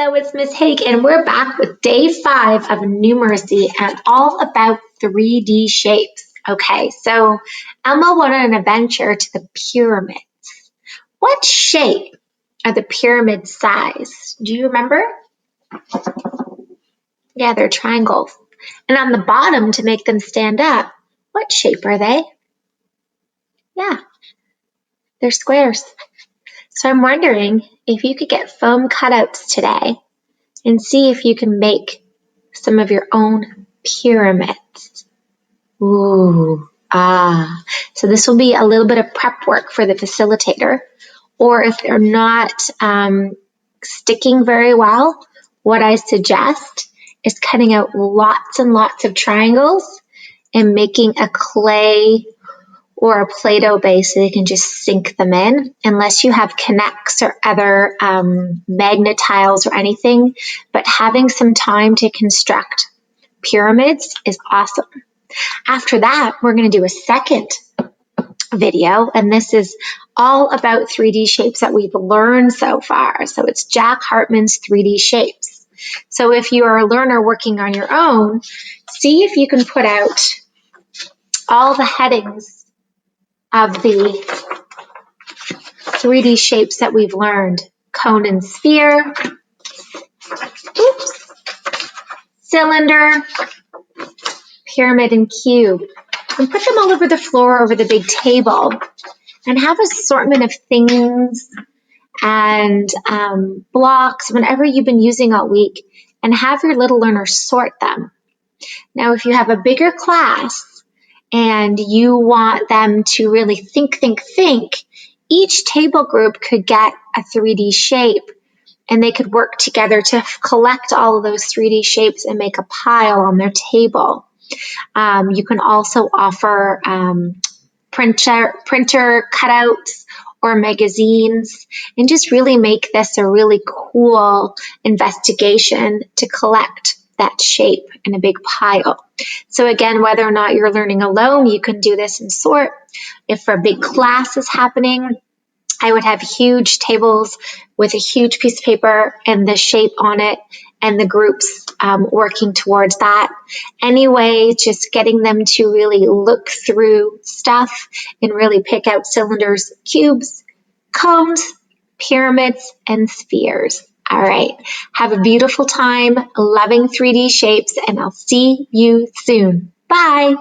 Hello, it's Miss Haig, and we're back with day 5 of numeracy and all about 3D shapes. Okay, so Elmo went on an adventure to the pyramids. What shape are the pyramids size? Do you remember? Yeah, they're triangles. And on the bottom, to make them stand up, what shape are they? Yeah, they're squares. So I'm wondering if you could get foam cutouts today and see if you can make some of your own pyramids. So this will be a little bit of prep work for the facilitator. Or if they're not sticking very well, what I suggest is cutting out lots and lots of triangles and making a clay or a Play-Doh base so you can just sink them in, unless you have K'NEX or other magnet tiles or anything. But having some time to construct pyramids is awesome. After that, we're going to do a second video, and this is all about 3D shapes that we've learned so far. So it's Jack Hartmann's 3D shapes. So if you are a learner working on your own, see if you can put out all the headings of the 3D shapes that we've learned. Cone and sphere, cylinder, pyramid and cube. And put them all over the floor, over the big table, and have an assortment of things and blocks, whatever you've been using all week, and have your little learners sort them. Now, if you have a bigger class and you want them to really think, each table group could get a 3D shape, and they could work together to collect all of those 3D shapes and make a pile on their table. You can also offer printer cutouts or magazines, and just really make this a really cool investigation to collect that shape in a big pile. So again, whether or not you're learning alone, you can do this and sort. If a big class is happening, I would have huge tables with a huge piece of paper and the shape on it, and the groups working towards that. Anyway, just getting them to really look through stuff and really pick out cylinders, cubes, cones, pyramids, and spheres. All right, have a beautiful time loving 3D shapes, and I'll see you soon. Bye.